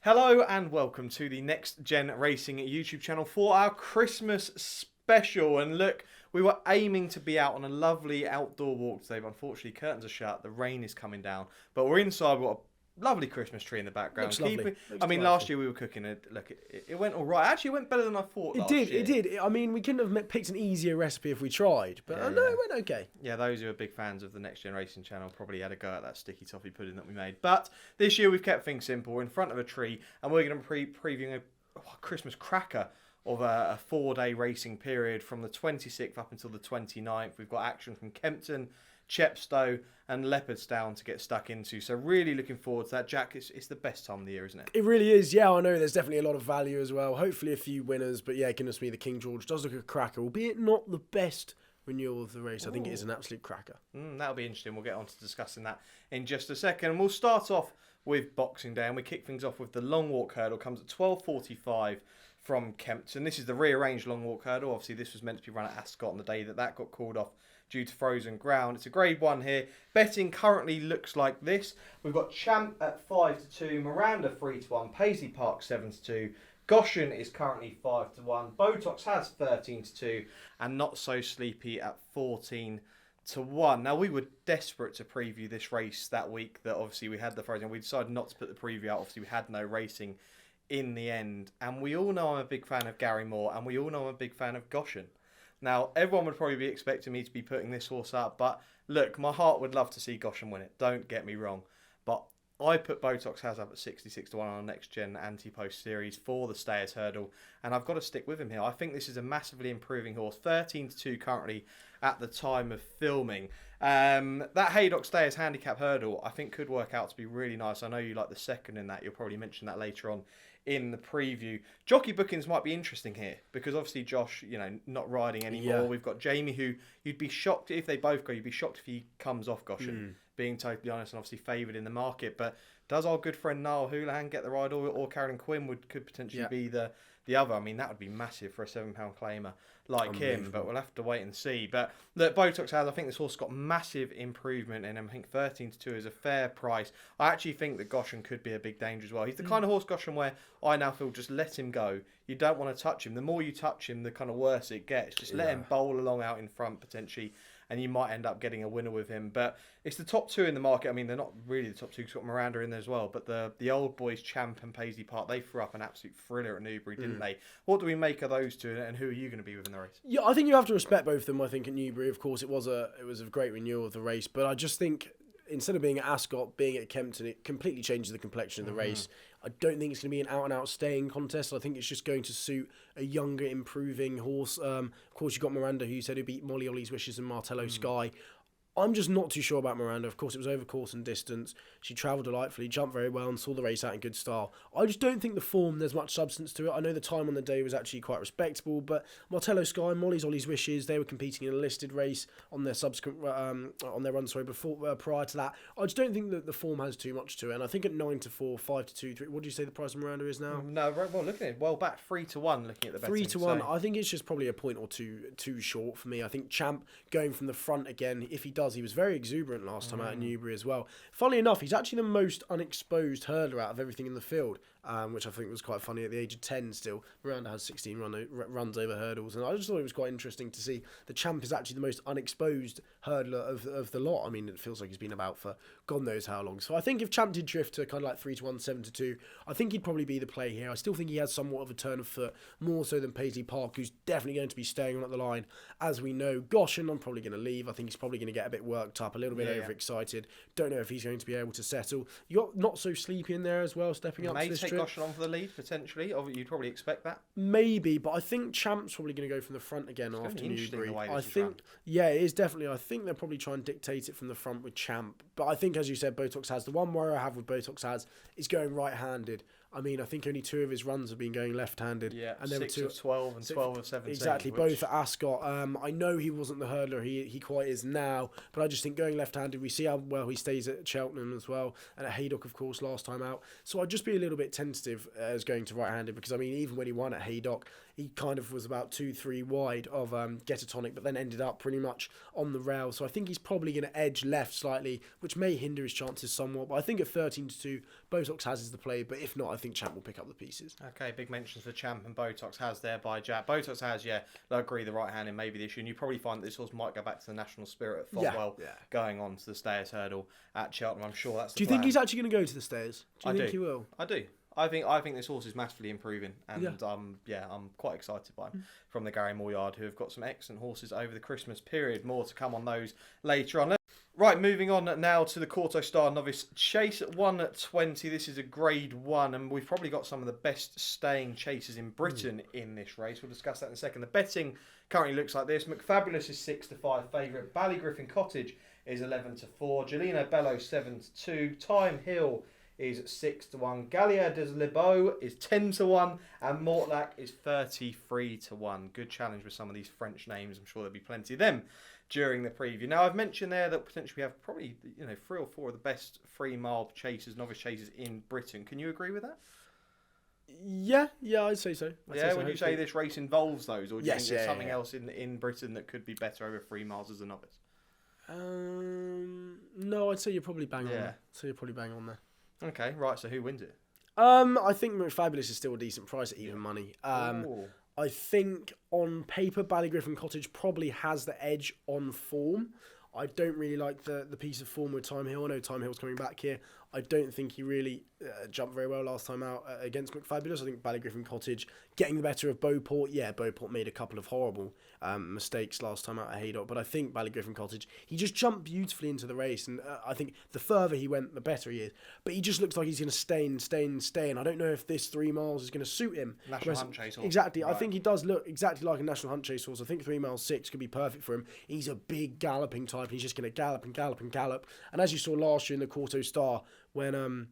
Hello and welcome to the Next Gen Racing YouTube channel for our Christmas special. And look, we were aiming to be out on a lovely outdoor walk today, but unfortunately curtains are shut, the rain is coming down. But we're inside, we've got a lovely Christmas tree in the background. Looks lovely. Last year we were cooking it. Look, it went all right. Actually, it went better than I thought. It did. I mean, we couldn't have picked an easier recipe if we tried, but no, it went okay. Yeah, those who are big fans of the Next Gen Racing channel probably had a go at that sticky toffee pudding that we made. But this year we've kept things simple. We're in front of a tree, and we're going to be previewing a Christmas cracker of a 4-day racing period from the 26th up until the 29th. We've got action from Kempton, Chepstow and Leopardstown to get stuck into. So really looking forward to that. Jack, it's the best time of the year, isn't it? It really is. Yeah, I know there's definitely a lot of value as well. Hopefully a few winners. But yeah, goodness me, the King George does look a cracker, albeit not the best renewal of the race. I think it is an absolute cracker. That'll be interesting. We'll get on to discussing that in just a second. And we'll start off with Boxing Day, and we kick things off with the long walk hurdle. Comes at 12:45 from Kempton. This is the rearranged long walk hurdle. Obviously, this was meant to be run at Ascot on the day that got called off due to frozen ground. It's a grade 1 here. Betting currently looks like this. We've got Champ at 5-2, Miranda 3-1, Paisley Park 7-2, Goshen is currently 5-1, Botox has 13-2, and Not So Sleepy at 14-1. Now, we were desperate to preview this race that week that obviously we had the frozen. We decided not to put the preview out. Obviously, we had no racing in the end. And we all know I'm a big fan of Gary Moore, and we all know I'm a big fan of Goshen. Now, everyone would probably be expecting me to be putting this horse up, but look, my heart would love to see Goshen win it. Don't get me wrong. But I put Botox has up at 66-1 on our Next Gen Anti-Post series for the Stayers Hurdle, and I've got to stick with him here. I think this is a massively improving horse. 13-2 currently at the time of filming. That Haydock Stayers Handicap Hurdle, I think, could work out to be really nice. I know you like the second in that. You'll probably mention that later on in the preview. Jockey bookings might be interesting here because obviously Josh, not riding anymore. Yeah. We've got Jamie, who you'd be shocked if they both go. You'd be shocked if he comes off Goshen, being totally honest, and obviously favoured in the market. But does our good friend Niall Houlihan get the ride, or Carolyn Quinn could potentially be the other? I mean, that would be massive for a £7 claimer like him, but we'll have to wait and see. But look, Botox has, I think this horse got massive improvement in him. I think 13-2 is a fair price. I actually think that Goshen could be a big danger as well. He's the kind of horse, Goshen, where I now feel just let him go. You don't want to touch him. The more you touch him, the kind of worse it gets. Just let him bowl along out in front potentially, and you might end up getting a winner with him. But it's the top two in the market. I mean, they're not really the top two. You've got Miranda in there as well. But the old boys, Champ and Paisley Park, they threw up an absolute thriller at Newbury, didn't they? What do we make of those two, and who are you going to be with in the race? Yeah, I think you have to respect both of them. I think at Newbury, of course, it was a great renewal of the race. But I just think instead of being at Ascot, being at Kempton, it completely changes the complexion of the race. I don't think it's going to be an out-and-out staying contest. I think it's just going to suit a younger, improving horse. Of course, you've got Miranda, who you said who beat Molly Ollie's Wishes and Martello Sky. I'm just not too sure about Miranda. Of course, it was over course and distance. She travelled delightfully, jumped very well, and saw the race out in good style. I just don't think the form, there's much substance to it. I know the time on the day was actually quite respectable, but Martello Sky, Molly's Ollie's Wishes, they were competing in a listed race on their subsequent on their run. Prior to that, I just don't think that the form has too much to it. And I think at 9-4, 5-2, 3. What do you say the price of Miranda is now? No, well, look at it. Well back 3-1. Looking at the betting. 3-1. I think it's just probably a point or two too short for me. I think Champ going from the front again. If he does, he was very exuberant last time out in Newbury as well. Funnily enough, he's actually the most unexposed hurdler out of everything in the field, which I think was quite funny at the age of 10 still. Miranda has 16 runs over hurdles, and I just thought it was quite interesting to see the Champ is actually the most unexposed hurdler of the lot. I mean, it feels like he's been about for God knows how long. So I think if Champ did drift to kind of like 3-1, 7-2, I think he'd probably be the play here. I still think he has somewhat of a turn of foot, more so than Paisley Park, who's definitely going to be staying on at the line. As we know, Goshen, I'm probably going to leave. I think he's probably going to get a bit worked up, a little bit overexcited. Don't know if he's going to be able to settle. You got Not So Sleepy in there as well, stepping up to this trip. May take Goshen on for the lead, potentially. Or you'd probably expect that. Maybe, but I think Champ's probably going to go from the front again after Newbury. I think, it is definitely. I think they'll probably try and dictate it from the front with Champ. But I think, as you said, Botox has. The one worry I have with Botox has is going right-handed. I mean, I think only 2 of his runs have been going left-handed. Yeah, and 6 of 12 and 12 of 17. Exactly, both at Ascot. I know he wasn't the hurdler he quite is now, but I just think going left-handed, we see how well he stays at Cheltenham as well, and at Haydock, of course, last time out. So I'd just be a little bit tentative as going to right-handed, because, I mean, even when he won at Haydock, he kind of was about 2-3 wide of Get a Tonic, but then ended up pretty much on the rail. So I think he's probably going to edge left slightly, which may hinder his chances somewhat. But I think at 13-2, Botox has is the play. But if not, I think Champ will pick up the pieces. Okay, big mentions for Champ and Botox has there by Jack. Botox has, yeah, I agree, the right hand in maybe the issue. And you probably find that this horse might go back to the national spirit at Fotwell, going on to the Stayers Hurdle at Cheltenham. I'm sure that's the Do you plan. think he's actually going to go to the Stayers? Do you think do. he will? I do. I think this horse is massively improving, and I'm quite excited by him from the Gary Moore yard, who have got some excellent horses over the Christmas period. More to come on those later on. Right, moving on now to the Quarto Star Novice Chase at 1:20. This is a Grade 1, and we've probably got some of the best staying chasers in Britain in this race. We'll discuss that in a second. The betting currently looks like this. McFabulous is 6-5 favourite. Ballygriffin Cottage is 11-4. Gelino Bello 7-2. Time Hill is 6-1. Gallier des Libeaux is 10-1, and Mortlac is 33-1. Good challenge with some of these French names. I'm sure there'll be plenty of them during the preview. Now, I've mentioned there that potentially we have probably 3 or 4 of the best 3-mile chasers, novice chasers in Britain. Can you agree with that? Yeah, I'd say so. Would you say this race involves those, or do you think there's something else in Britain that could be better over 3 miles as a novice? No, I'd say you're probably bang on there. Okay, right, so who wins it? I think McFabulous is still a decent price at even money. I think on paper, Ballygriffin Cottage probably has the edge on form. I don't really like the piece of form with Time Hill. I know Time Hill's coming back here. I don't think he really jumped very well last time out against McFabulous. I think Ballygriffin Cottage getting the better of Beauport. Yeah, Beauport made a couple of horrible mistakes last time out at Haydock, but I think Ballygriffin Cottage, he just jumped beautifully into the race, and I think the further he went, the better he is. But he just looks like he's going to stay, and I don't know if this 3 miles is going to suit him. National Hunt Chase horse. Exactly. Right. I think he does look exactly like a National Hunt Chase horse. I think 3 miles 6 could be perfect for him. He's a big galloping type, and he's just going to gallop and gallop and gallop. And as you saw last year in the Quarto Star, when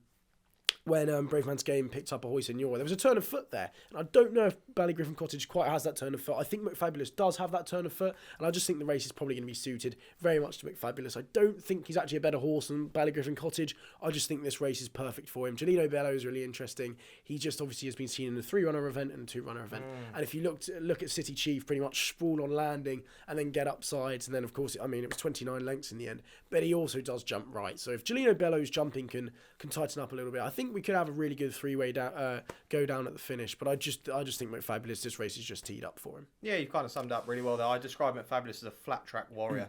Brave Man's Game picked up a Hoy Senora, there was a turn of foot there, and I don't know if Ballygriffin Cottage quite has that turn of foot. I think McFabulous does have that turn of foot, and I just think the race is probably going to be suited very much to McFabulous. I don't think he's actually a better horse than Ballygriffin Cottage. I just think this race is perfect for him. Gelino Bello is really interesting. He just obviously has been seen in a 3-runner event and a 2-runner event, and if you look at City Chief, pretty much sprawl on landing and then get up sides, and then of course, I mean, it was 29 lengths in the end, but he also does jump right. So if Gelino Bello's jumping can tighten up a little bit, I think we could have a really good 3-way go down at the finish. But I just think McFabulous, this race is just teed up for him. Yeah, you've kind of summed up really well there. I describe McFabulous as a flat track warrior.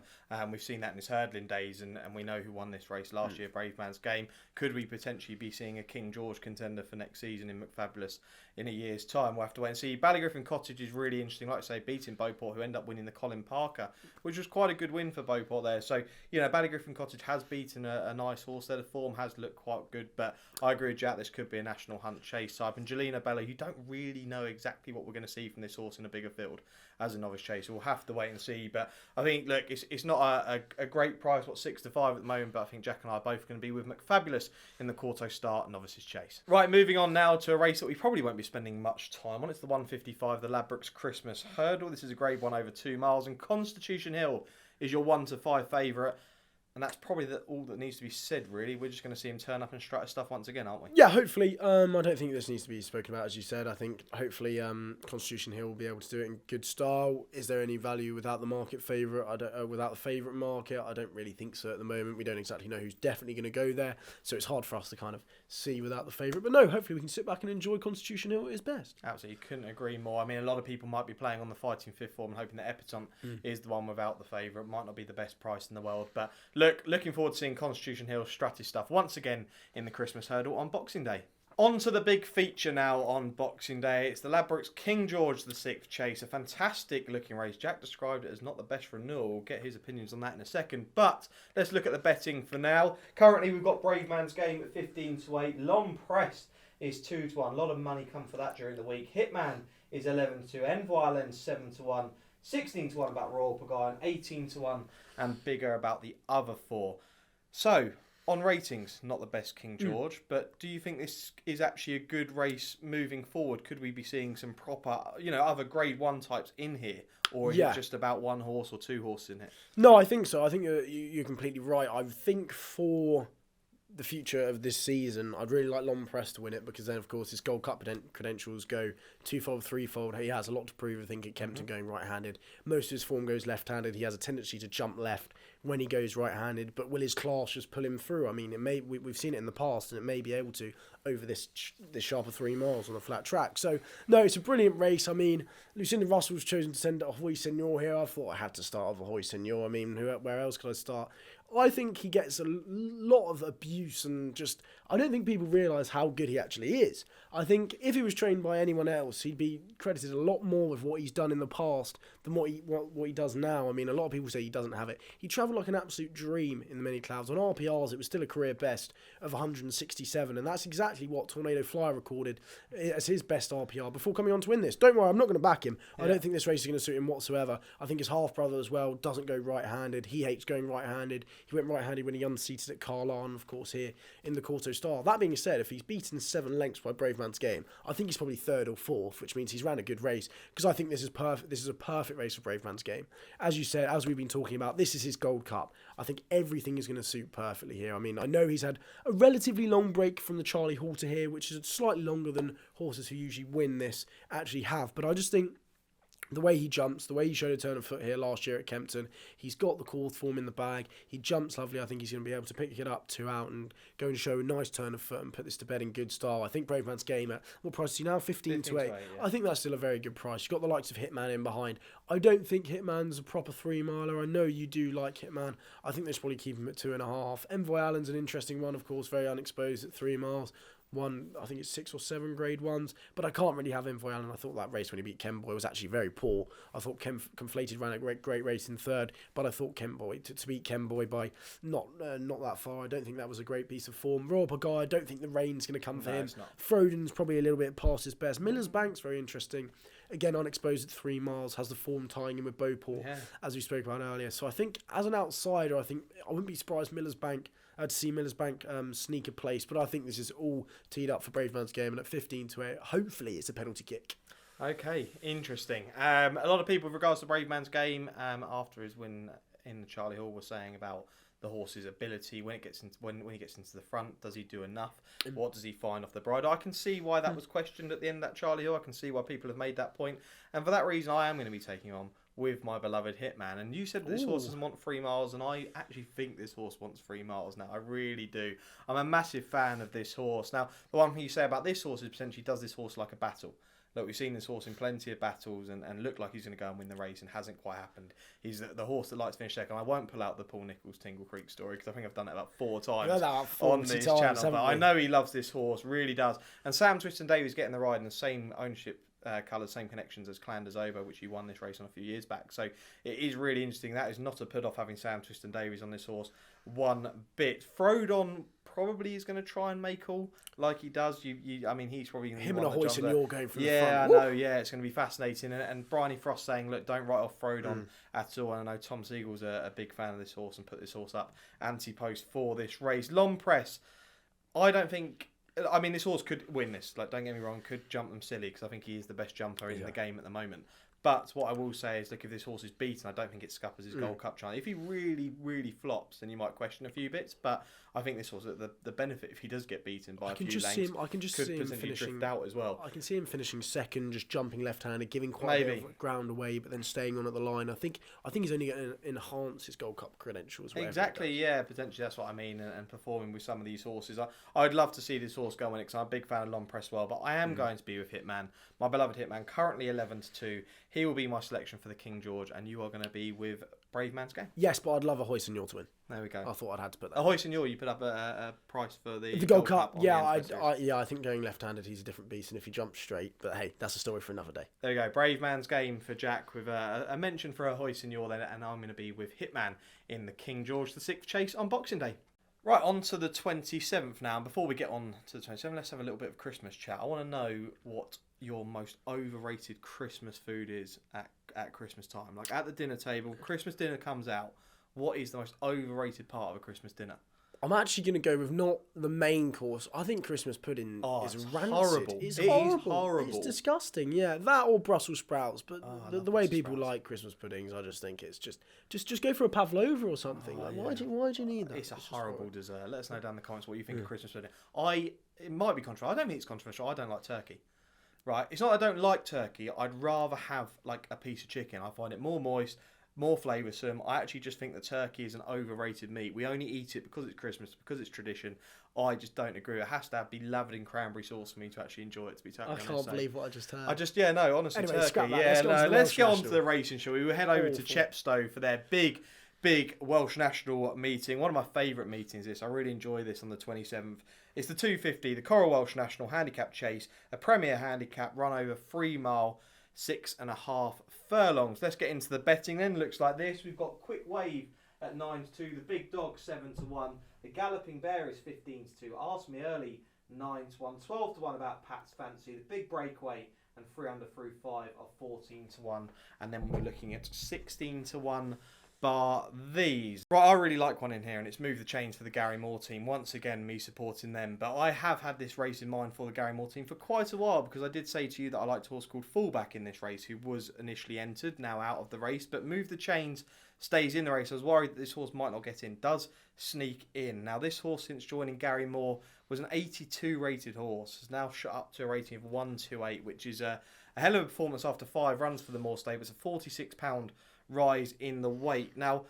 We've seen that in his hurdling days, and we know who won this race last year, Brave Man's Game. Could we potentially be seeing a King George contender for next season in McFabulous in a year's time? We'll have to wait and see. Ballygriffin Cottage is really interesting, like I say, beating Beauport, who ended up winning the Colin Parker, which was quite a good win for Beauport there. So, Ballygriffin Cottage has beaten a nice horse there. The form has looked quite good, but I agree with Jack, this could be a National Hunt Chase type. And Gelino Bello, you don't really know exactly what we're going to see from this horse in a bigger field as a novice chaser. We'll have to wait and see. But I think, look, it's not a great price, 6-5 at the moment, but I think Jack and I are both going to be with McFabulous in the Quarto Star Novices Chase. Right, moving on now to a race that we probably won't be spending much time on. It's the 1:55, the Ladbrokes Christmas Hurdle. This is a Grade 1 over 2 miles, and Constitution Hill is your 1-5 favourite. And that's probably all that needs to be said, really. We're just going to see him turn up and strut his stuff once again, aren't we? Yeah, hopefully. I don't think this needs to be spoken about, as you said. I think hopefully Constitution Hill will be able to do it in good style. Is there any value without the market favourite? Without the favourite market? I don't really think so at the moment. We don't exactly know who's definitely going to go there, so it's hard for us to kind of see without the favourite. But no, hopefully we can sit back and enjoy Constitution Hill at its best. Absolutely, couldn't agree more. I mean, a lot of people might be playing on the fighting fifth form and hoping that Epatante is the one without the favourite. Might not be the best price in the world, but looking forward to seeing Constitution Hill strut his stuff once again in the Christmas Hurdle on Boxing Day. On to the big feature now on Boxing Day. It's the Ladbrokes King George VI Chase. A fantastic looking race. Jack described it as not the best renewal. We'll get his opinions on that in a second. But let's look at the betting for now. Currently we've got Brave Man's Game at 15-8. Long Pressed is 2-1. A lot of money come for that during the week. Hitman is 11-2. Envoy Lens 7-1. 16-1 about Royal Pagayan. 18-1 and bigger about the other 4. So, on ratings, not the best King George, but do you think this is actually a good race moving forward? Could we be seeing some proper, other Grade 1 types in here? Or is it just about one horse or two horses in it? No, I think so. I think you're completely right. I think for the future of this season, I'd really like Lompress to win it, because then, of course, his Gold Cup credentials go twofold, threefold. He has a lot to prove, I think, at Kempton going right-handed. Most of his form goes left-handed. He has a tendency to jump left when he goes right-handed, but will his class just pull him through? I mean, we've seen it in the past, and it may be able to over this sharper 3 miles on a flat track. So, no, it's a brilliant race. I mean, Lucinda Russell's chosen to send Ahoy Senor here. I thought I had to start with Ahoy Senor. I mean, where else could I start? I think he gets a lot of abuse, and just, I don't think people realise how good he actually is. I think if he was trained by anyone else, he'd be credited a lot more with what he's done in the past than what he does now. I mean, a lot of people say he doesn't have it. He travelled like an absolute dream in the many clouds. On RPRs, it was still a career best of 167, and that's exactly what Tornado Fly recorded as his best RPR before coming on to win this. Don't worry, I'm not going to back him. Yeah. I don't think this race is going to suit him whatsoever. I think his half-brother as well doesn't go right-handed. He hates going right-handed. He went right-handed when he unseated at Carlisle, of course, here in the Quarto Star. That being said, if he's beaten 7 lengths by Brave Man's Game, I think he's probably 3rd or 4th, which means he's ran a good race, because I think this is perfect. This is a perfect race for Brave Man's Game. As you said, as we've been talking about, this is his Gold Cup. I think everything is going to suit perfectly here. I mean, I know he's had a relatively long break from the Charlie Halter here, which is slightly longer than horses who usually win this actually have, but I just think the way he jumps, the way he showed a turn of foot here last year at Kempton, he's got the core form in the bag. He jumps lovely. I think he's going to be able to pick it up 2 out and go and show a nice turn of foot and put this to bed in good style. I think Brave Man's Game at, what price is he now? 15 to 8. Yeah. I think that's still a very good price. You've got the likes of HITMAN in behind. I don't think HITMAN's a proper 3-miler. I know you do like HITMAN. I think they should probably keep him at 2.5. Envoy Allen's an interesting one, of course, very unexposed at 3 miles. I think it's 6 or 7 grade ones, but I can't really have Envoy Allen. I thought that race when he beat Kemboy was actually very poor. I thought Conflated ran a great race in 3rd, but I thought Kemboy to beat Kemboy by not that far. I don't think that was a great piece of form. Royal Pagaya, I don't think the rain's going to come for him. Frodon's probably a little bit past his best. Miller's Bank's very interesting. Again, unexposed at 3 miles, has the form tying in with Beauport, as we spoke about earlier. So I think as an outsider, I wouldn't be surprised Miller's Bank to see Miller's Bank sneak a place, but I think this is all teed up for Brave Man's Game, and at 15 to 8, hopefully it's a penalty kick. Okay, interesting. A lot of people with regards to Brave Man's Game after his win in the Charlie Hall were saying about the horse's ability when he gets into the front. Does he do enough? What does he find off the bridle? I can see why that was questioned at the end of that Charlie Hill. I can see why people have made that point, and for that reason I am going to be taking on with my beloved HITMAN. And you said that this horse doesn't want 3 miles, and I actually think this horse wants 3 miles now. I really do. I'm a massive fan of this horse. Now, the one thing you say about this horse is potentially does this horse like a battle. Look, we've seen this horse in plenty of battles and looked like he's going to go and win the race, and hasn't quite happened. He's the horse that likes to finish second. I won't pull out the Paul Nicholls Tingle Creek story, because I think I've done it about 4 times on this channel. But I know he loves this horse, really does. And Sam Twiston-Davies getting the ride in the same ownership colours, same connections as Clanders Over, which he won this race on a few years back. So it is really interesting. That is not a put off having Sam Twiston-Davies on this horse one bit. Frodon probably is going to try and make all like he does. I mean, he's probably going to him and a hoist and you're going from the front. Yeah, I know. Yeah, it's going to be fascinating. And Bryony Frost saying, look, don't write off Frodon at all. And I know Tom Siegel's a big fan of this horse and put this horse up anti-post for this race. Long Press, I don't think. I mean, this horse could win this. Like, don't get me wrong, could jump them silly, because I think he is the best jumper in the game at the moment. But what I will say is, look, if this horse is beaten, I don't think it scuppers his Gold Cup chance. If he really, really flops, then you might question a few bits. But I think this horse, the benefit, if he does get beaten by a few lengths, I can just see him finishing drift out as well. I can see him finishing second, just jumping left-handed, giving quite a bit of ground away, but then staying on at the line. I think he's only going to enhance his Gold Cup credentials. Exactly, yeah, potentially that's what I mean. And performing with some of these horses, I'd love to see this horse go on it, because I'm a big fan of Long Press well. But I am going to be with HITMAN, my beloved HITMAN, currently 11-2. He will be my selection for the King George, and you are going to be with Brave Man's Game. Yes, but I'd love a Hoist and Yaw to win. There we go. I thought I'd had to put that. A Hoist and Yaw, you put up a price for the Gold Cup. Yeah, I think going left-handed, he's a different beast, and if he jumps straight, but hey, that's a story for another day. There we go. Brave Man's Game for Jack, with a mention for a Hoist and Yaw then, and I'm going to be with HITMAN in the King George VI chase on Boxing Day. Right, on to the 27th now. And before we get on to the 27th, let's have a little bit of Christmas chat. I want to know what your most overrated Christmas food is at Christmas time. Like, at the dinner table, Christmas dinner comes out. What is the most overrated part of a Christmas dinner? I'm actually going to go with not the main course. I think Christmas pudding is rancid. Horrible. It's It horrible. is horrible. It's disgusting. Yeah, that or Brussels sprouts. But the way Brussels people sprouts. like Christmas puddings, I just think it's just go for a pavlova or something. Why do you need that? It's a horrible dessert. Let us know down in the comments what you think of Christmas pudding. It might be controversial. I don't think it's controversial. I don't like turkey. Right? It's not I don't like turkey. I'd rather have like a piece of chicken. I find it more moist, more flavoursome. I actually just think that turkey is an overrated meat. We only eat it because it's Christmas, because it's tradition. I just don't agree. It has to be lathered in cranberry sauce for me to actually enjoy it, to be totally honest. I can't believe what I just heard. Honestly, Anyway, turkey. scrap that. Yeah, let's get on to National. the racing, shall we? We'll head over to Chepstow for their big Welsh National meeting. One of my favourite meetings, this. I really enjoy this on the 27th. It's the 250, the Coral Welsh National Handicap Chase, a Premier Handicap run over 3 mile, 6.5 furlongs. Let's get into the betting then. Looks like this. We've got Quick Wave at 9-2, the Big Dog 7-1, the Galloping Bear is 15-2, Ask Me Early 9-1, 12-1 about Pat's Fancy, the Big Breakaway and 3 under through 5 are 14-1, and then we're looking at 16-1 bar these. Right, I really like one in here, and it's Move the Chains for the Gary Moore team. Once again, me supporting them. But I have had this race in mind for the Gary Moore team for quite a while, because I did say to you that I liked a horse called Fullback in this race, who was initially entered, now out of the race. But Move the Chains stays in the race. I was worried that this horse might not get in. Does sneak in. Now, this horse, since joining Gary Moore, was an 82 rated horse. Has now shot up to a rating of 128, which is a hell of a performance after 5 runs for the Moore stable. It's a £46 rise in the weight. Now,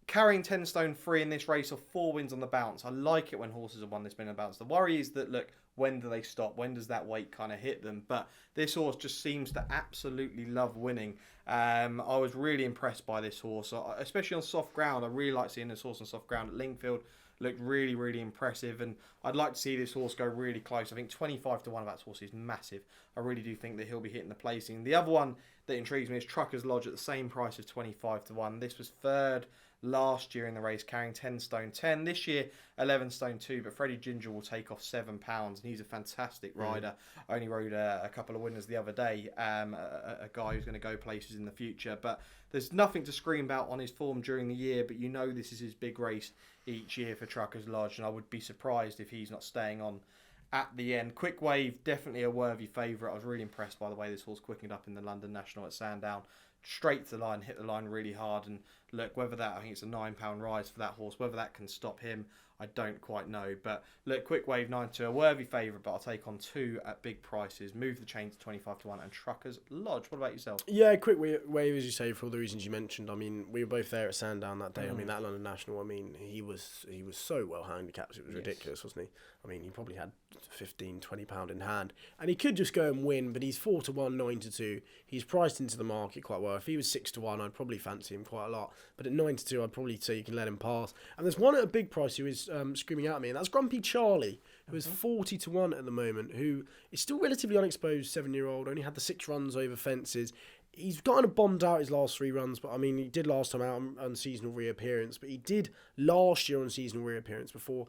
carrying 10 stone free in this race or 4 wins on the bounce. I like it when horses have won this many on the bounce. The worry is that, look, when do they stop? When does that weight kind of hit them? But this horse just seems to absolutely love winning. I was really impressed by this horse, especially on soft ground. I really like seeing this horse on soft ground at Lingfield. Looked really, really impressive, and I'd like to see this horse go really close. I think 25-1 of that horse is massive. I really do think that he'll be hitting the placing. The other one that intrigues me is Trucker's Lodge at the same price of 25-1. This was third last year in the race, carrying 10 stone 10. This year, 11 stone 2, but Freddie Ginger will take off £7, and he's a fantastic rider. I only rode a couple of winners the other day, a guy who's going to go places in the future, but there's nothing to scream about on his form during the year, but you know this is his big race each year for Trucker's Lodge, and I would be surprised if he's not staying on at the end. Quick Wave, definitely a worthy favourite. I was really impressed by the way this horse quickened up in the London National at Sandown. Straight to the line, hit the line really hard, and look, whether that, I think it's a £9 rise for that horse, whether that can stop him, I don't quite know. But look, Quick Wave 9-2, a worthy favourite, but I'll take on 2 at big prices. Move the Chain to 25-1 and Trucker's Lodge. What about yourself? Yeah, Quick Wave, as you say, for all the reasons you mentioned. I mean, we were both there at Sandown that day. I mean, that London National, I mean, he was so well handicapped, it was ridiculous, wasn't he? I mean, he probably had £15-20 in hand, and he could just go and win, but he's 4-1, 9-2. He's priced into the market quite well. If he was 6-1, I'd probably fancy him quite a lot, but at 9-2, I'd probably say you can let him pass. And there's one at a big price who is screaming out at me, and that's Grumpy Charlie, who is 40-1 at the moment, who is still relatively unexposed, 7-year-old, only had the 6 runs over fences. He's kind of bombed out his last 3 runs, but I mean, he did last time out on seasonal reappearance, but he did last year on seasonal reappearance before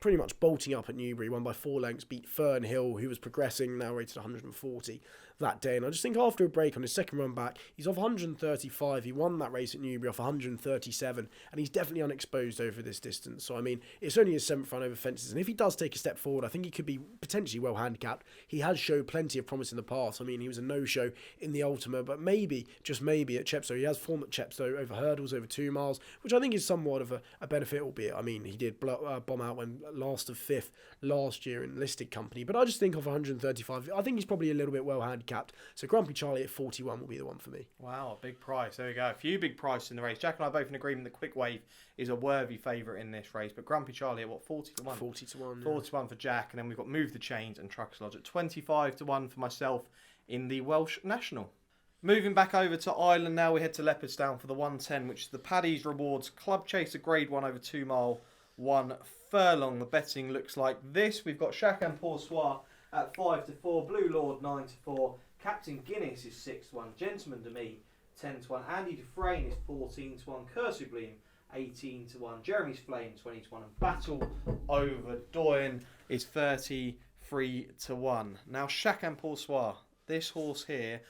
pretty much bolting up at Newbury, won by 4 lengths, beat Fern Hill, who was progressing, now rated 140 that day. And I just think after a break on his second run back, he's off 135. He won that race at Newbury off 137, and he's definitely unexposed over this distance. So, I mean, it's only his 7th run over fences, and if he does take a step forward, I think he could be potentially well handicapped. He has showed plenty of promise in the past. I mean, he was a no-show in the Ultima, but maybe, just maybe, at Chepstow, he has form at Chepstow over hurdles, over 2 miles, which I think is somewhat of a benefit, albeit, I mean, he did bomb out when last of 5th last year in listed company, but I just think of 135, I think he's probably a little bit well handicapped. So Grumpy Charlie at 41 will be the one for me. Wow, big price. There we go. A few big prices in the race. Jack and I are both in agreement that Quick Wave is a worthy favourite in this race, but Grumpy Charlie at what, 40-1? 40-1. 40-1 for Jack, and then we've got Move the Chains and Trucker's Lodge at 25-1 for myself in the Welsh National. Moving back over to Ireland now, we head to Leopardstown for the 110, which is the Paddy's Rewards Club Chaser Grade 1 over 2 mile, 1 furlong. The betting looks like this. We've got Chacun Pour Soi at 5-4, Blue Lord 9-4, Captain Guinness is 6-1, Gentleman to Me 10-1, Andy Dufresne is 14-1, Cursublium 18-1, Jeremy's Flame 20-1, and Battle Over Doyen is 33-1. Now Chacun Pour Soi, this horse here,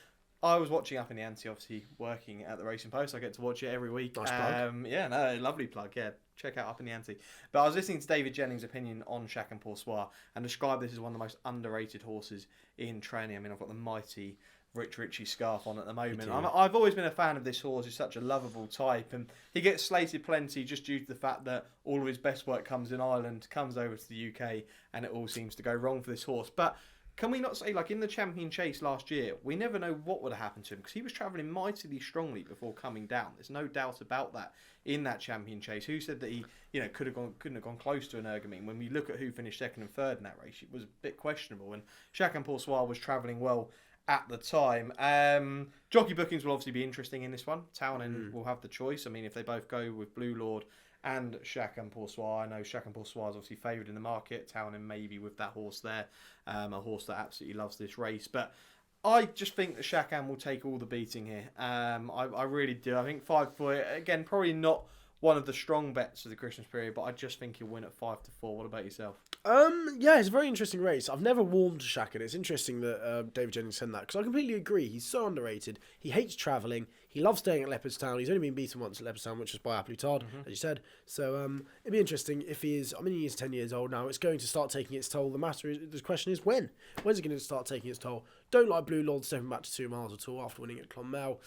I was watching up in the ante, obviously working at the Racing Post. I get to watch it every week. Nice plug. Yeah, no, lovely plug. Yeah, check out Up in the Ante. But I was listening to David Jennings' opinion on Chac and Poursoir and described this as one of the most underrated horses in training. I mean, I've got the mighty Rich Ritchie scarf on at the moment. I've always been a fan of this horse. He's such a lovable type, and he gets slated plenty just due to the fact that all of his best work comes in Ireland, comes over to the UK, and it all seems to go wrong for this horse. But can we not say, like in the Champion Chase last year, we never know what would have happened to him because he was travelling mightily strongly before coming down. There's no doubt about that in that Champion Chase. Who said that he, couldn't have gone close to an Ergamine? When we look at who finished second and third in that race, it was a bit questionable. And Chac and Poursoir was travelling well at the time. Jockey bookings will obviously be interesting in this one. Townend will have the choice. I mean, if they both go with Blue Lord and Chac and Poursoir, I know Chac and Poursoir is obviously favoured in the market. Townend maybe with that horse there, a horse that absolutely loves this race. But I just think that Chac will take all the beating here. I really do. I think 5-4, again, probably not one of the strong bets of the Christmas period, but I just think he'll win at 5-4. What about yourself? Yeah, it's a very interesting race. I've never warmed to Chac, and it's interesting that David Jennings said that, because I completely agree. He's so underrated. He hates travelling. He loves staying at Leopardstown. He's only been beaten once at Leopardstown, which was by Aplutard, as you said. So it'd be interesting if he is. I mean, he is 10 years old now. It's going to start taking its toll. The question is when. When's it going to start taking its toll? Don't like Blue Lord stepping back to 2 miles at all after winning at Clonmel.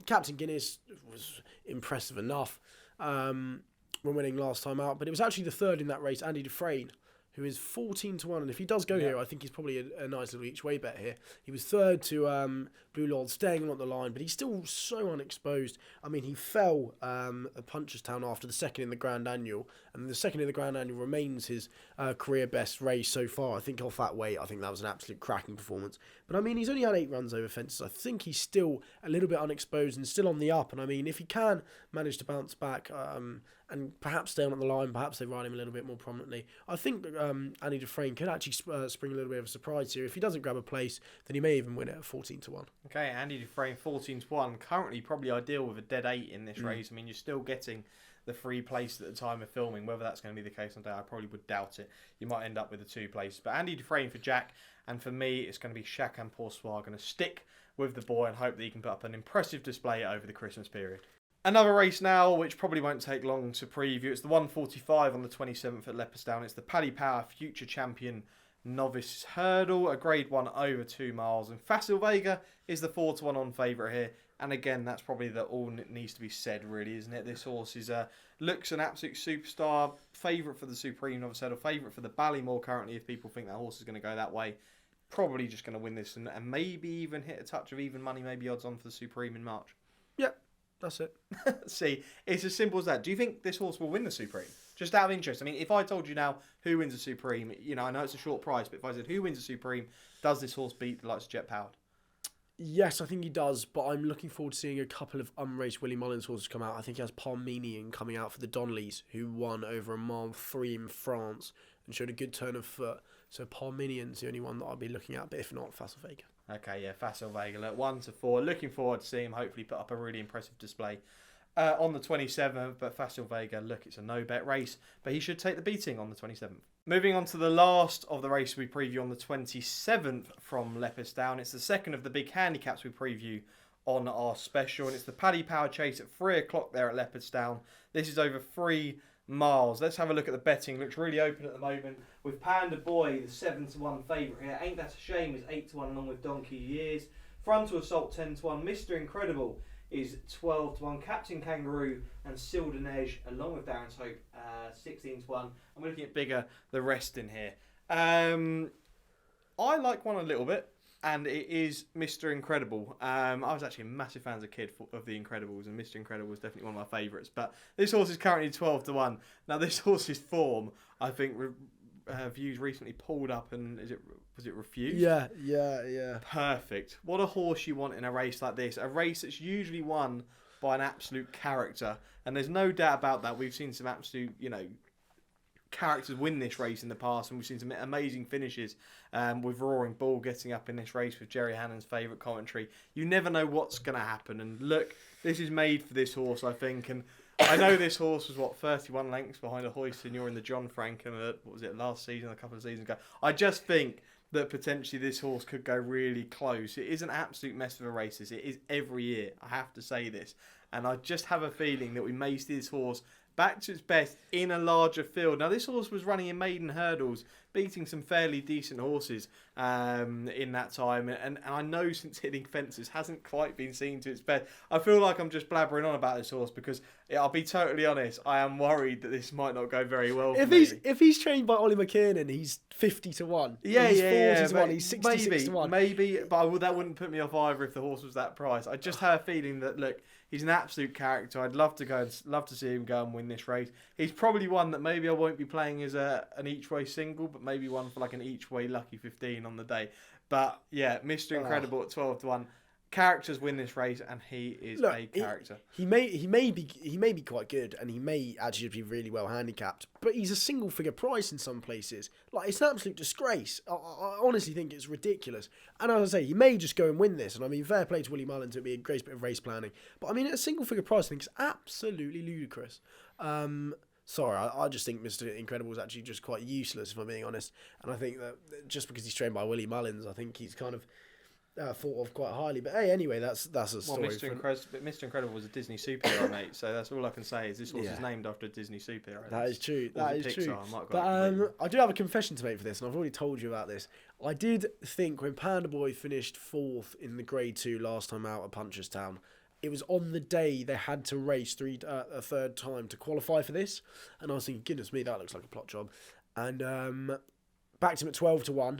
Captain Guinness was impressive enough when winning last time out, but it was actually the third in that race, Andy Dufresne, who is 14-1, and if he does go here, I think he's probably a nice little each way bet here. He was third to Blue Lord, staying on the line, but he's still so unexposed. I mean, he fell at Punchestown after the second in the Grand Annual, and the second in the Grand Annual remains his career best race so far. I think off that weight, I think that was an absolute cracking performance. But I mean, he's only had 8 runs over fences. I think he's still a little bit unexposed and still on the up. And I mean, if he can manage to bounce back and perhaps stay on the line, perhaps they ride him a little bit more prominently, I think Andy Dufresne could actually spring a little bit of a surprise here. If he doesn't grab a place, then he may even win it at 14-1. Okay, Andy Dufresne 14-1, currently probably ideal with a dead 8 in this race. I mean, you're still getting the 3 place at the time of filming. Whether that's going to be the case on day, I probably would doubt it. You might end up with the 2 places. But Andy Dufresne for Jack, and for me, it's going to be Chac and Poursoir going to stick with the boy and hope that he can put up an impressive display over the Christmas period. Another race now, which probably won't take long to preview. It's the 145 on the 27th at Leopardstown. It's the Paddy Power Future Champion Novice Hurdle, a Grade 1 over 2 miles. And Facile Vega is the 4-1 on favourite here. And again, that's probably all that needs to be said, really, isn't it? This horse is looks an absolute superstar. Favourite for the Supreme Novice Hurdle. Favourite for the Ballymore currently, if people think that horse is going to go that way. Probably just going to win this and maybe even hit a touch of even money, maybe odds on for the Supreme in March. Yep. That's it. See, it's as simple as that. Do you think this horse will win the Supreme? Just out of interest. I mean, if I told you now who wins the Supreme, I know it's a short price, but if I said who wins the Supreme, does this horse beat the likes of Jet Powered? Yes, I think he does, but I'm looking forward to seeing a couple of unraced Willie Mullins horses come out. I think he has Parmenian coming out for the Donnellys, who won over a mile 3 in France and showed a good turn of foot. So Parmenian's the only one that I'll be looking at, but if not, Facile Vega. Okay, yeah, Facile Vega. Look, 1-4. Looking forward to seeing him hopefully put up a really impressive display on the 27th. But Facile Vega, look, it's a no-bet race, but he should take the beating on the 27th. Moving on to the last of the race we preview on the 27th from Leopardstown. It's the second of the big handicaps we preview on our special, and it's the Paddy Power Chase at 3 o'clock there at Leopardstown. This is over 3 miles. Let's have a look at the betting. Looks really open at the moment with Panda Boy, the 7-1 favourite here. Ain't That a Shame is 8-1 along with Donkey Years. Frontal Assault 10-1. Mr. Incredible is 12-1. Captain Kangaroo and Sildenej along with Darren's Hope 16-1. I'm looking at bigger the rest in here. I like one a little bit, and it is Mr. Incredible. I was actually a massive fan as a kid of The Incredibles, and Mr. Incredible is definitely one of my favourites. But this horse is currently 12-1. Now, this horse's form, I think, views recently pulled up, and was it refused? Yeah. Perfect. What a horse you want in a race like this. A race that's usually won by an absolute character. And there's no doubt about that. We've seen some absolute, characters win this race in the past, and we've seen some amazing finishes with Roaring Bull getting up in this race with Jerry Hannon's favourite commentary. You never know what's going to happen, and look, this is made for this horse, I think, and I know this horse was 31 lengths behind a hoist, and you're in the John Frankham last season, a couple of seasons ago. I just think that potentially this horse could go really close. It is an absolute mess of a race. It is every year, I have to say this. And I just have a feeling that we may see this horse back to its best in a larger field. Now, this horse was running in maiden hurdles, beating some fairly decent horses in that time. And I know since hitting fences hasn't quite been seen to its best. I feel like I'm just blabbering on about this horse because, I'll be totally honest, I am worried that this might not go very well for me. If he's trained by Ollie McKiernan, he's 50-1. Yeah, he's yeah, 40 to 1. He's 66-1. Maybe, but that wouldn't put me off either if the horse was that price. I just had a feeling that, look, he's an absolute character. I'd love to see him go and win this race. He's probably one that maybe I won't be playing as an each way single, but maybe one for like an each way lucky 15 on the day. But yeah, Mr. Incredible at 12-1. Characters win this race, and he is a character. He may be quite good, and he may actually be really well handicapped. But he's a single figure price in some places. Like, it's an absolute disgrace. I honestly think it's ridiculous. And as I say, he may just go and win this. And I mean, fair play to Willie Mullins. It'd be a great bit of race planning. But I mean, at a single figure price, I think it's absolutely ludicrous. Sorry, I just think Mr. Incredible is actually just quite useless, if I'm being honest. And I think that just because he's trained by Willie Mullins, I think he's kind of thought of quite highly. But hey, anyway, that's a story. Mr. Incredible was a Disney superhero, mate. So that's all I can say is this horse is named after a Disney superhero. That is true. That is true. But I do have a confession to make for this, and I've already told you about this. I did think when Panda Boy finished 4th in the Grade 2 last time out at Punchestown, it was on the day they had to race a third time to qualify for this, and I was thinking, goodness me, that looks like a plot job. And backed him at 12-1.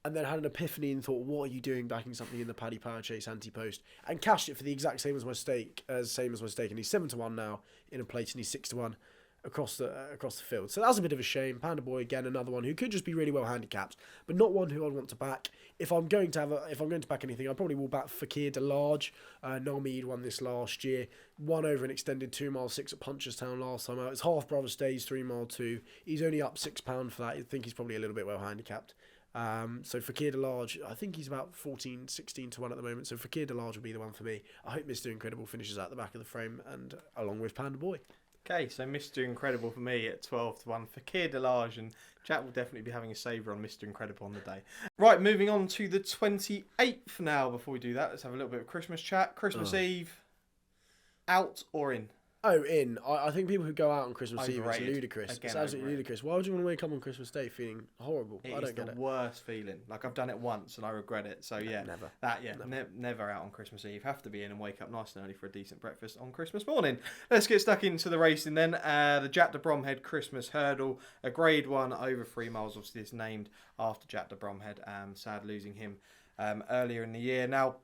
And then had an epiphany and thought, what are you doing backing something in the Paddy Power Chase anti-post? And cashed it for the exact same as my stake. And he's 7-1 now in a plate, and he's 6-1 across the field. So that's a bit of a shame. Panda Boy, again, another one who could just be really well handicapped, but not one who I'd want to back. If I'm going to back anything, I probably will back Fakir Delarge. Narmeed won this last year. Won over an extended 2 mile 6 at Punchestown last time out. It's half brother stage 3 mile 2. He's only up £6 for that. I think he's probably a little bit well handicapped. So Fakir Delarge, I think he's about 16-1 at the moment. So Fakir Delarge will be the one for me. I hope Mr. Incredible finishes at the back of the frame, and along with Panda Boy. Okay, so Mr. Incredible for me at 12-1. Fakir Delarge, and Jack will definitely be having a saver on Mr. Incredible on the day. Right, moving on to the 28th now. Before we do that, let's have a little bit of Christmas chat. Christmas Eve, out or in? Oh, in. I think people who go out on Christmas Eve is ludicrous. Again, it's absolutely ludicrous. Why would you want to wake up on Christmas Day feeling horrible? I don't get it. It's the worst feeling. Like, I've done it once and I regret it. So yeah, never out on Christmas Eve. Have to be in and wake up nice and early for a decent breakfast on Christmas morning. Let's get stuck into the racing then. The Jack de Bromhead Christmas Hurdle, a Grade 1 over 3 miles. Obviously, it's named after Jack de Bromhead. Sad losing him earlier in the year. Now,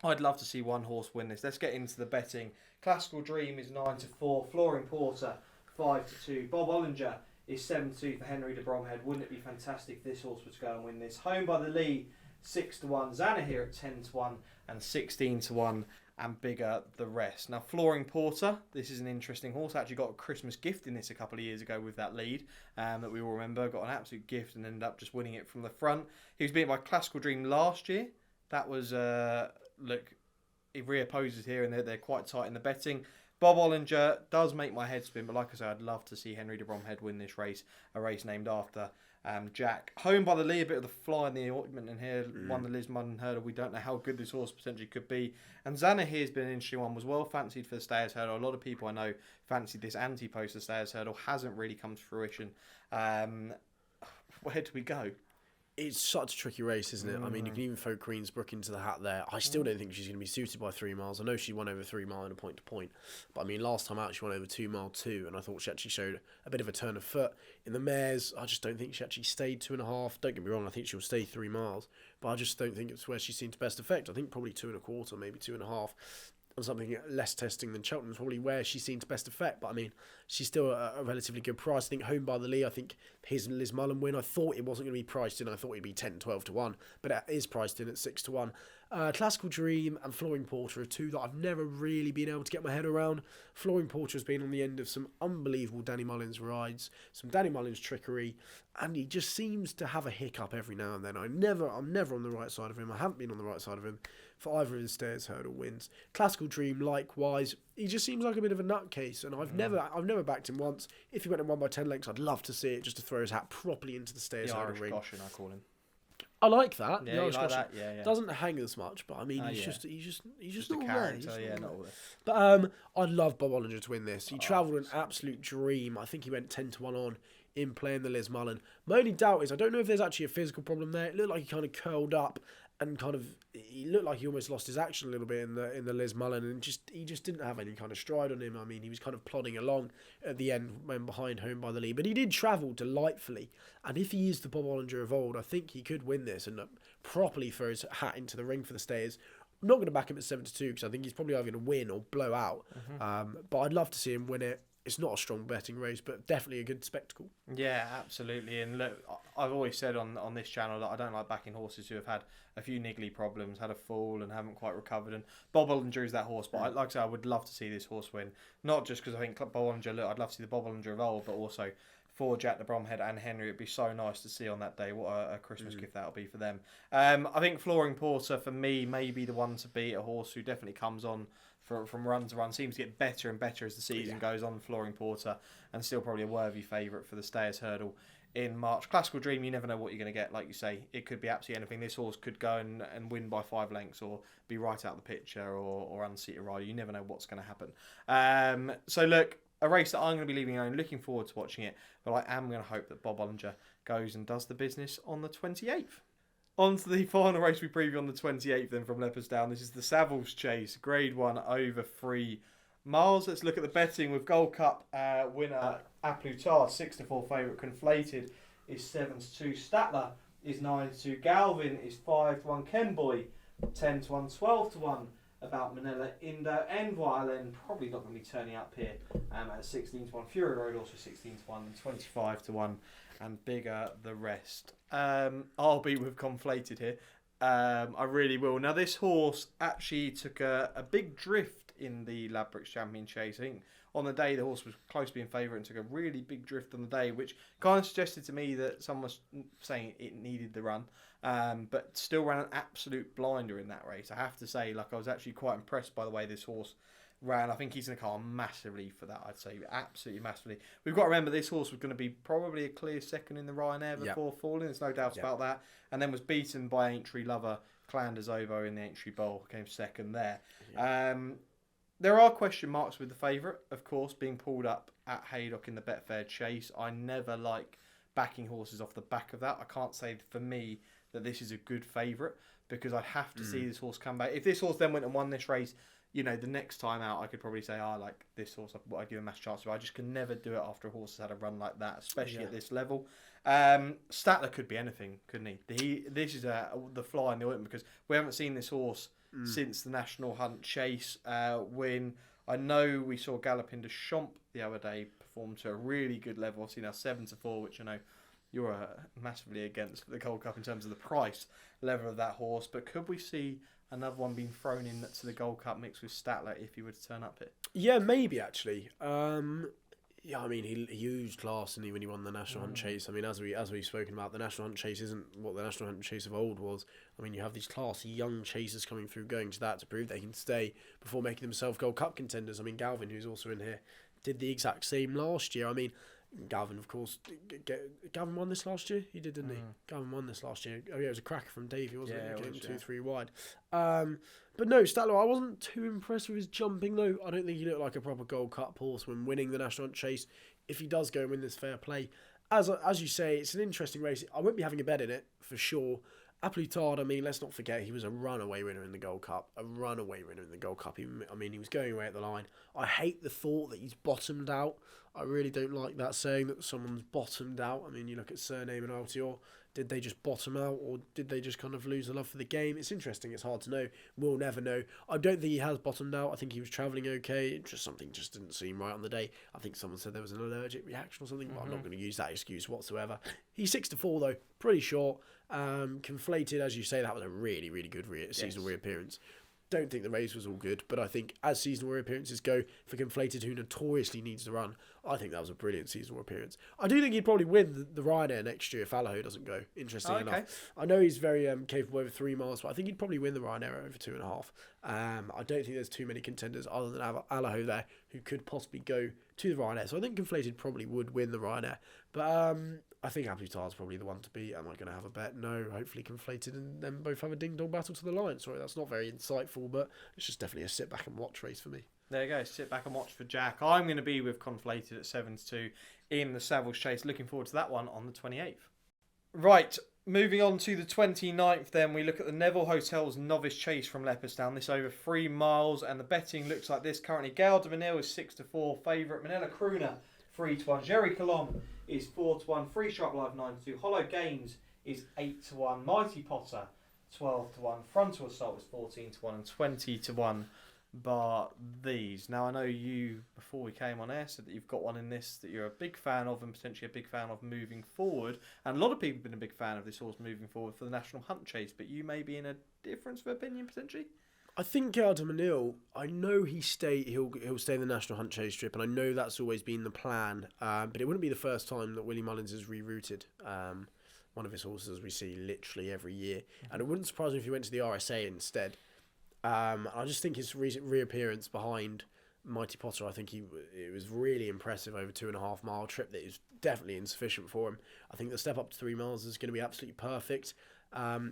I'd love to see one horse win this. Let's get into the betting. Classical Dream is 9-4. Flooring Porter 5-2. Bob Ollinger is 7-2 for Henry de Bromhead. Wouldn't it be fantastic if this horse was to go and win this? Home by the Lee 6-1. Zanna here at 10-1 and 16-1, and bigger the rest. Now Flooring Porter, this is an interesting horse. Actually got a Christmas gift in this a couple of years ago with that lead that we all remember. Got an absolute gift and ended up just winning it from the front. He was beaten by Classical Dream last year. That was he reopposes here, and they're quite tight in the betting. Bob Ollinger does make my head spin, but like I said, I'd love to see Henry de Bromhead win this race, a race named after Jack. Home by the Lee, a bit of the fly in the ointment in here. Won the Liz Mudden Hurdle. We don't know how good this horse potentially could be. And Zanna here's been an interesting one. Was well fancied for the Stayers Hurdle. A lot of people I know fancied this anti-post the Stayers Hurdle. Hasn't really come to fruition. Where do we go? It's such a tricky race, isn't it? I mean, you can even throw Queensbrook into the hat there. I still don't think she's going to be suited by 3 miles. I know she won over 3 mile in a point-to-point. But, I mean, last time out she won over 2 mile 2, and I thought she actually showed a bit of a turn of foot. In the mares, I just don't think she actually stayed 2.5. Don't get me wrong, I think she'll stay 3 miles. But I just don't think it's where she's seen to best effect. I think probably 2.25, maybe 2.5. And something less testing than Cheltenham's probably where she's seen to best effect. But I mean, she's still a relatively good price. I think Home by the Lee, I think his Liz Mullen win, I thought it wasn't going to be priced in. I thought it'd be 10-12-1, but it is priced in at 6-1. Classical Dream and Flooring Porter are two that I've never really been able to get my head around. Flooring Porter has been on the end of some unbelievable Danny Mullins rides, some Danny Mullins trickery, and he just seems to have a hiccup every now and then. I'm never on the right side of him. I haven't been on the right side of him for either of his Stayers Hurdle wins. Classical Dream, likewise, he just seems like a bit of a nutcase, and I've never backed him once. If he went and won by 10 lengths, I'd love to see it just to throw his hat properly into the Stayers Hurdle ring. Irish Goshen, I call him. I like that. Yeah, the you Irish like Caution that? Yeah, yeah. doesn't hang as much, but I mean, he's Yeah. just Just a not character, there. yeah, not all this. But I'd love Bob Olinger to win this. He Oh, travelled an so absolute dream. I think he went 10-1 on in playing the Liz Mullen. My only doubt is I don't know if there's actually a physical problem there. It looked like he kind of curled up and he looked like he almost lost his action a little bit in the Liz Mullen, and he just didn't have any kind of stride on him. I mean, he was kind of plodding along at the end when behind home by the lead, but he did travel delightfully. And if he is the Bob Olinger of old, I think he could win this and properly throw his hat into the ring for the stayers. I'm not going to back him at 7-2 because I think he's probably either going to win or blow out. But I'd love to see him win it. It's not a strong betting race, but definitely a good spectacle. Yeah, absolutely. And look, I've always said on this channel that I don't like backing horses who have had a few niggly problems, had a fall and haven't quite recovered. And Bob Olinger is that horse, but like I said, I would love to see this horse win. Not just because I think Bob Olinger, look, I'd love to see the Bob Olinger of old, but also for Jack the Bromhead and Henry, it'd be so nice to see on that day. What a Christmas gift that'll be for them. I think Flooring Porter, for me, may be the one to beat, a horse who definitely comes on from run to run, seems to get better and better as the season goes on, Flooring Porter, and still probably a worthy favourite for the Stayers Hurdle in March. Classical Dream, you never know what you're going to get. Like you say, it could be absolutely anything. This horse could go and win by 5 lengths or be right out the picture or unseat a rider. You never know what's going to happen. So look, a race that I'm going to be leaving alone, looking forward to watching it, but I am going to hope that Bob Olinger goes and does the business on the 28th. On to the final race we preview on the 28th then from Leopardstown. This is the Savills Chase, Grade 1 over 3 miles. Let's look at the betting with Gold Cup winner A Plus Tard, 6-4 favourite. Conflated is 7-2. Statler is 9-2. Galvin is 5-1. Kenboy 10-1. 12-1 about Manila Indo. Envoilen probably not going to be turning up here at 16-1. Fury Road also 16-1 and 25-1. And bigger the rest. I'll be with Conflated here. I really will. Now, this horse actually took a big drift in the Ladbrokes Champion Chase. I think on the day the horse was close to being favourite and took a really big drift on the day, which kind of suggested to me that someone was saying it needed the run, but still ran an absolute blinder in that race. I have to say, I was actually quite impressed by the way this horse ran. I think he's going to come on massively for that, I'd say. Absolutely massively. We've got to remember this horse was going to be probably a clear second in the Ryanair before falling. There's no doubt about that. And then was beaten by Aintree Lover, Clanders Ovo in the Aintree Bowl. Came second there. There are question marks with the favourite, of course, being pulled up at Haydock in the Betfair Chase. I never like backing horses off the back of that. I can't say for me that this is a good favourite because I'd have to see this horse come back. If this horse then went and won this race, the next time out, I could probably say, I like this horse. I give him a mass chance. But I just can never do it after a horse has had a run like that, especially at this level. Statler could be anything, couldn't he? This is the fly in the ointment because we haven't seen this horse since the National Hunt Chase win. I know we saw Galopin de Champ the other day perform to a really good level. Obviously now 7-4, which I know you're massively against for the Gold Cup in terms of the price level of that horse. But could we see another one being thrown in to the Gold Cup mix with Statler if he were to turn up here? Yeah, maybe actually. Yeah, I mean, he used class when he won the National Hunt Chase. I mean, as we've spoken about, the National Hunt Chase isn't what the National Hunt Chase of old was. I mean, you have these classy young chasers coming through, going to that to prove they can stay before making themselves Gold Cup contenders. I mean, Galvin, who's also in here, did the exact same last year. I mean, Galvin, of course, Galvin won this last year? He did, didn't he? Galvin won this last year. Oh, yeah, it was a cracker from Davey, wasn't it? He came 2-3 wide. But no, Statler, I wasn't too impressed with his jumping, though. I don't think he looked like a proper Gold Cup horse when winning the National Hunt Chase. If he does go and win this fair play, as you say, it's an interesting race. I won't be having a bet in it, for sure. A Plus Tard, I mean, let's not forget, he was a runaway winner in the Gold Cup. He was going away at the line. I hate the thought that he's bottomed out. I really don't like that saying that someone's bottomed out. I mean, you look at Surname and Altior. Did they just bottom out or did they just kind of lose the love for the game? It's interesting. It's hard to know. We'll never know. I don't think he has bottomed out. I think he was travelling okay. Something just didn't seem right on the day. I think someone said there was an allergic reaction or something, but I'm not going to use that excuse whatsoever. He's 6-4 though. Pretty short. Conflated, as you say, that was a really, really good seasonal reappearance. Don't think the race was all good, but I think as seasonal reappearances go, for Conflated, who notoriously needs to run, I think that was a brilliant seasonal appearance. I do think he'd probably win the Ryanair next year if Allaho doesn't go, interestingly enough. I know he's very capable over 3 miles, but I think he'd probably win the Ryanair over 2.5. I don't think there's too many contenders other than Allaho there who could possibly go to the Ryanair. So I think Conflated probably would win the Ryanair. But I think Absolute is probably the one to beat. Am I going to have a bet? No. Hopefully Conflated and then both have a ding-dong battle to the line. Sorry, that's not very insightful, but it's just definitely a sit-back-and-watch race for me. There you go. Sit back and watch for Jack. I'm going to be with Conflated at 7-2 in the Savills Chase. Looking forward to that one on the 28th. Right. Moving on to the 29th then, we look at the Neville Hotels Novice Chase from Leopardstown. This over 3 miles, and the betting looks like this. Currently, Gail de Manil is 6-4 favourite. Manila Crooner 3-1. Jerry Colomb is 4-1. Free Sharp Live 9-2. Hollow Games is 8-1. Mighty Potter 12-1. Frontal Assault is 14-1 and 20-1. But these. Now, I know you, before we came on air, said that you've got one in this that you're a big fan of and potentially a big fan of moving forward. And a lot of people have been a big fan of this horse moving forward for the National Hunt Chase, but you may be in a difference of opinion, potentially? I think Gail de Manil, I know he'll stay in the National Hunt Chase strip, and I know that's always been the plan. But it wouldn't be the first time that Willie Mullins has rerouted one of his horses, as we see literally every year. And it wouldn't surprise me if he went to the RSA instead. I just think his recent reappearance behind Mighty Potter, I think it was really impressive over 2.5 mile trip that is definitely insufficient for him. I think the step up to 3 miles is going to be absolutely perfect.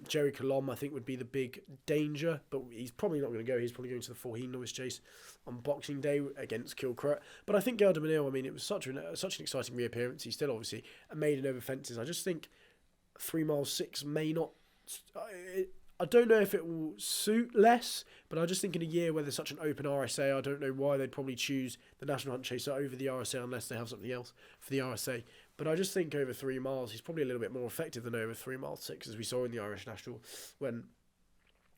Jerry Colomb, I think, would be the big danger, but he's probably not going to go. He's probably going to the Forheen Novice Chase on Boxing Day against Kilcrut. But I think Gail de Manil, I mean, it was such an exciting reappearance. He's still obviously a maiden over fences. I just think 3 miles 6 may not... I don't know if it will suit less, but I just think in a year where there's such an open RSA, I don't know why they'd probably choose the National Hunt Chaser over the RSA unless they have something else for the RSA. But I just think over 3 miles, he's probably a little bit more effective than over 3 miles 6, as we saw in the Irish National when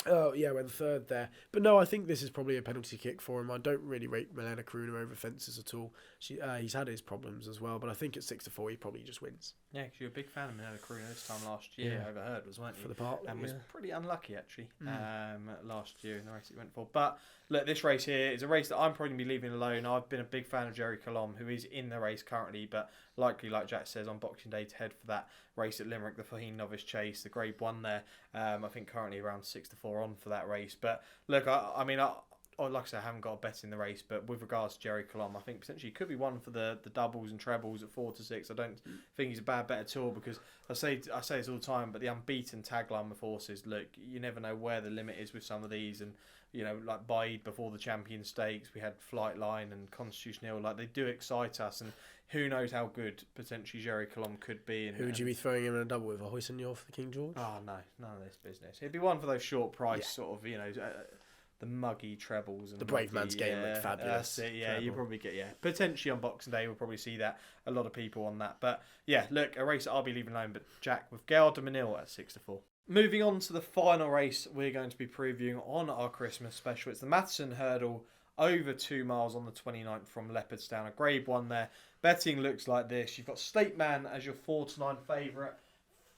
third there. But no, I think this is probably a penalty kick for him. I don't really rate Milena Crooner over fences at all. He's had his problems as well, but I think at 6-4 he probably just wins. Yeah, because you were a big fan of Milena Crooner this time last year, overheard, weren't you? For the part. And was pretty unlucky, actually, last year in the race he went for. But look, this race here is a race that I'm probably going to be leaving alone. I've been a big fan of Jerry Colomb, who is in the race currently, but likely, like Jack says, on Boxing Day to head for that race at Limerick, the Forheen Novice Chase, the Grade 1 there. I think currently around 6-4 on for that race. But look, I mean, like I said, I haven't got a bet in the race, but with regards to Jerry Colomb, I think potentially he could be one for the doubles and trebles at 4-6. I don't think he's a bad bet at all, because I say this all the time, but the unbeaten tagline with horses, look, you never know where the limit is with some of these, and you know, like Bide before the Champion Stakes, we had Flightline and Constitution Hill, like they do excite us, and who knows how good potentially Jerry Colomb could be. And, who would you be throwing him in a double with? A Hoyson for the King George? Oh no, none of this business. He'd be one for those short price sort of, you know, the muggy trebles. And the Brave Man's Game looked fabulous. That's it, yeah, you probably get, potentially on Boxing Day we'll probably see that, a lot of people on that. But yeah, look, a race that I'll be leaving alone, but Jack with Gail de Manil at 6-4. Moving on to the final race we're going to be previewing on our Christmas special. It's the Matheson Hurdle over 2 miles on the 29th from Leopardstown. A Grade 1 there. Betting looks like this. You've got State Man as your 4-9 favourite.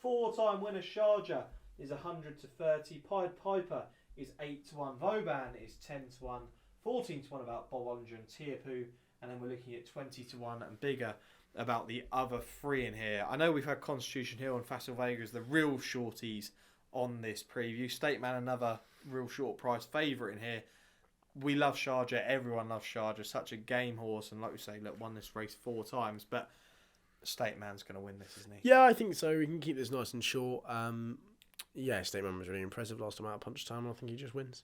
4-time winner Sharjah is 100-30. Pied Piper is 8-1. Vauban is 10-1. 14-1 about Bob Olinger and Tiapu. And then we're looking at 20-1 and bigger about the other 3 in here. I know we've had Constitution Hill and Facile Vega as the real shorties on this preview. State Man, another real short price favourite in here. We love Sharjah. Everyone loves Sharjah. Such a game horse. And like we say, look, won this race 4 times. But State Man's going to win this, isn't he? Yeah, I think so. We can keep this nice and short. State Man was really impressive last time out at Punchestown, and I think he just wins.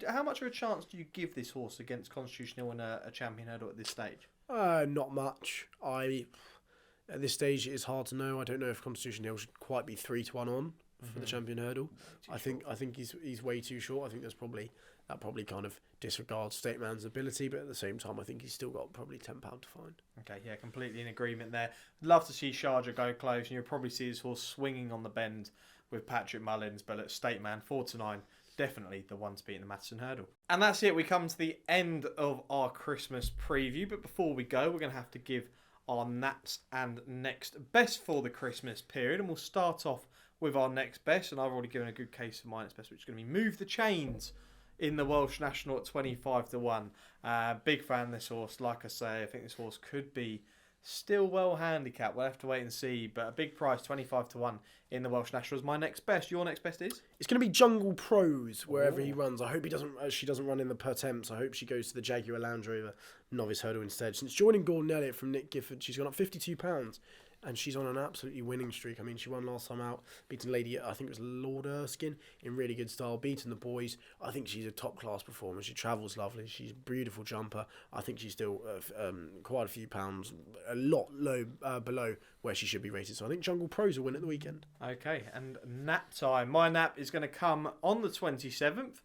How much of a chance do you give this horse against Constitution Hill in a champion hurdle at this stage? Not much. At this stage, it is hard to know. I don't know if Constitution Hill should quite be 3-1 on for the champion hurdle. I think he's way too short. I think that probably kind of disregards State Man's ability, but at the same time, I think he's still got probably £10 to find. Okay, yeah, completely in agreement there. Love to see Sharjah go close, and you'll probably see this horse swinging on the bend with Patrick Mullins, but at State Man 4-9. Definitely the one to beat in the Matheson Hurdle. And that's it. We come to the end of our Christmas preview. But before we go, we're going to have to give our Nats and next best for the Christmas period. And we'll start off with our next best. And I've already given a good case for my next best, which is going to be Move the Chains in the Welsh National at 25-1. Big fan of this horse. Like I say, I think this horse could be Still well handicapped. We'll have to wait and see. But a big price, 25-1 in the Welsh Nationals. My next best. Your next best is? It's going to be Jungle Pros wherever he runs. I hope she doesn't run in the Pertemps. I hope she goes to the Jaguar Land Rover novice hurdle instead. Since joining Gordon Elliott from Nick Gifford, she's gone up £52. And she's on an absolutely winning streak. I mean, she won last time out, beating Lady, I think it was Lord Erskine, in really good style, beating the boys. I think she's a top-class performer. She travels lovely. She's a beautiful jumper. I think she's still quite a few pounds, a lot below where she should be rated. So I think Jungle Pros will win at the weekend. Okay, and nap time. My nap is going to come on the 27th.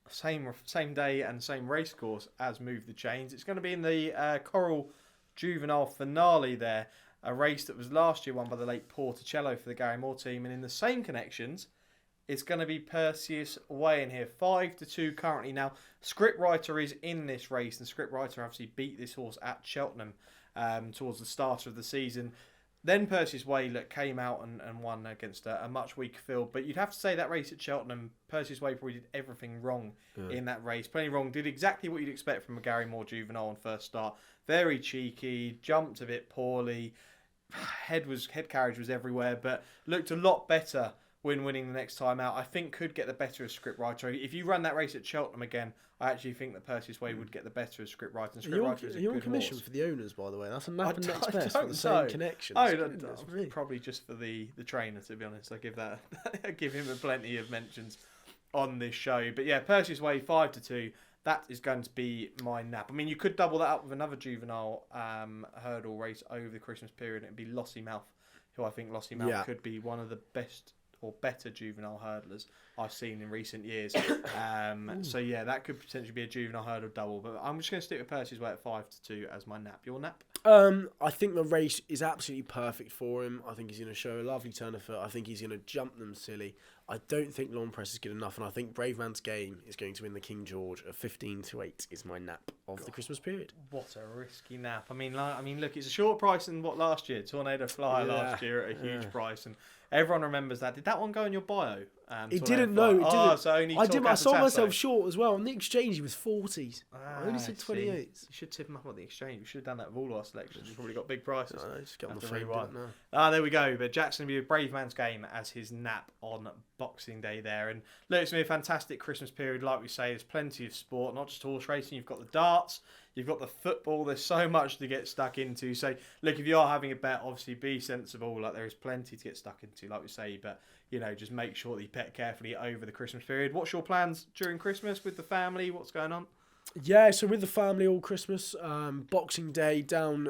Same day and same race course as Move the Chains. It's going to be in the Coral Juvenile Finale there. A race that was last year won by the late Porticello for the Gary Moore team. And in the same connections, it's going to be Perseus Way in here. 5-2 currently now. Scriptwriter is in this race. And Scriptwriter obviously beat this horse at Cheltenham towards the start of the season. Then Perseus Way came out and won against a much weaker field. But you'd have to say that race at Cheltenham, Perseus Way probably did everything wrong in that race. Plenty wrong. Did exactly what you'd expect from a Gary Moore juvenile on first start. Very cheeky. Jumped a bit poorly. Head carriage was everywhere. But looked a lot better when winning the next time out. I think could get the better of Scriptwriter. If you run that race at Cheltenham again, I actually think that Perseus Way would get the better of Scriptwriter. And Scriptwriter is a you're good on commission horse. for the owners, by the way. That's a nap and next best don't for the same connections. Probably just for the trainer, to be honest. I give that I give him plenty of mentions on this show. But yeah, Perseus Way 5-2. That is going to be my nap. I mean, you could double that up with another juvenile hurdle race over the Christmas period. It'd be Lossiemouth, who I think Lossiemouth could be one of the best or better juvenile hurdlers I've seen in recent years. So yeah, that could potentially be a juvenile hurdle double. But I'm just going to stick with Percy's Way at 5-2 as my nap. Your nap? I think the race is absolutely perfect for him. I think he's going to show a lovely turn of foot. I think he's going to jump them silly. I don't think Lawn Press is good enough, and I think Brave Man's Game is going to win the King George at 15-8 is my nap of the Christmas period. What a risky nap. I mean, look, it's a short price than what last year? Tornado Flyer last year at a huge price, and everyone remembers that. Did that one go in your bio? It didn't. No, it didn't. So only I sold myself short as well. On the exchange, he was 40s. I only said 28s. You should tip him up on the exchange. We should have done that with all our selections. We've probably got big prices. Just get on the phone. There we go. But Jackson will be a Brave Man's Game as his nap on Boxing Day there. And look, it's going to be a fantastic Christmas period. Like we say, there's plenty of sport, not just horse racing. You've got the darts. You've got the football. There's so much to get stuck into. So, look, if you are having a bet, obviously be sensible. Like, there is plenty to get stuck into, like we say. But, you know, just make sure that you bet carefully over the Christmas period. What's your plans during Christmas with the family? What's going on? Yeah, so with the family all Christmas, Boxing Day down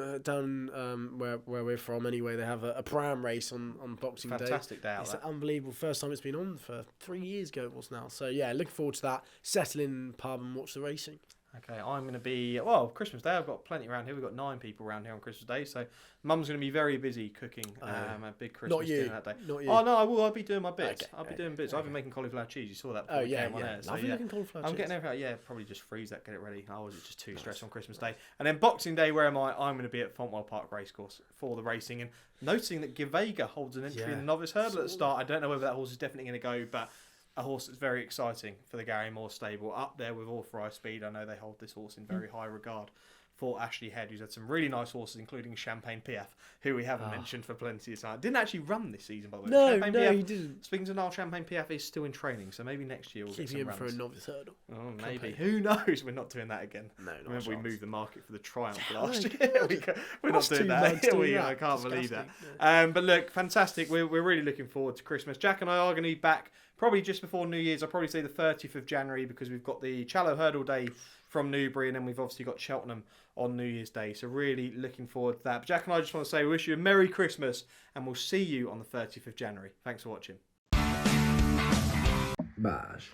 where we're from anyway, they have a pram race on Boxing Day. Fantastic day out It's there. unbelievable. First time it's been on for 3 years ago it was now. So yeah, looking forward to that. Settle in the pub and watch the racing. Okay, I'm going to be, Christmas Day, I've got plenty around here. We've got 9 people around here on Christmas Day, so Mum's going to be very busy cooking a big Christmas dinner that day. Not you. Oh, no, I will. I'll be doing my bits. Okay, I'll be doing bits. I've been making cauliflower cheese. You saw that before we came on air. So, Lovely looking cauliflower I'm cheese. getting everything. Probably just freeze that, get it ready. I was just too stressed on Christmas Day. And then Boxing Day, where am I? I'm going to be at Fontwell Park Racecourse for the racing. And noticing that Givega holds an entry in the novice hurdle at the start. I don't know whether that horse is definitely going to go, but a horse that's very exciting for the Gary Moore stable, up there with Authorised Speed. I know they hold this horse in very high regard for Ashley Head, who's had some really nice horses, including Champagne PF, who we haven't mentioned for plenty of time. Didn't actually run this season, by the way. No, PF, he didn't. Speaking to Niall, Champagne PF is still in training, so maybe next year we'll get some him runs. for a novice hurdle. Oh, maybe. Who knows? We're not doing that again. No, Remember we moved the market for the Triumph last God. year. We're not doing that. I can't believe that. Yeah. But look, fantastic. We're really looking forward to Christmas. Jack and I are going to be back probably just before New Year's. I'll probably say the 30th of January because we've got the Challow Hurdle Day from Newbury, and then we've obviously got Cheltenham on New Year's Day. So really looking forward to that. But Jack and I just want to say we wish you a Merry Christmas, and we'll see you on the 30th of January. Thanks for watching. Bash.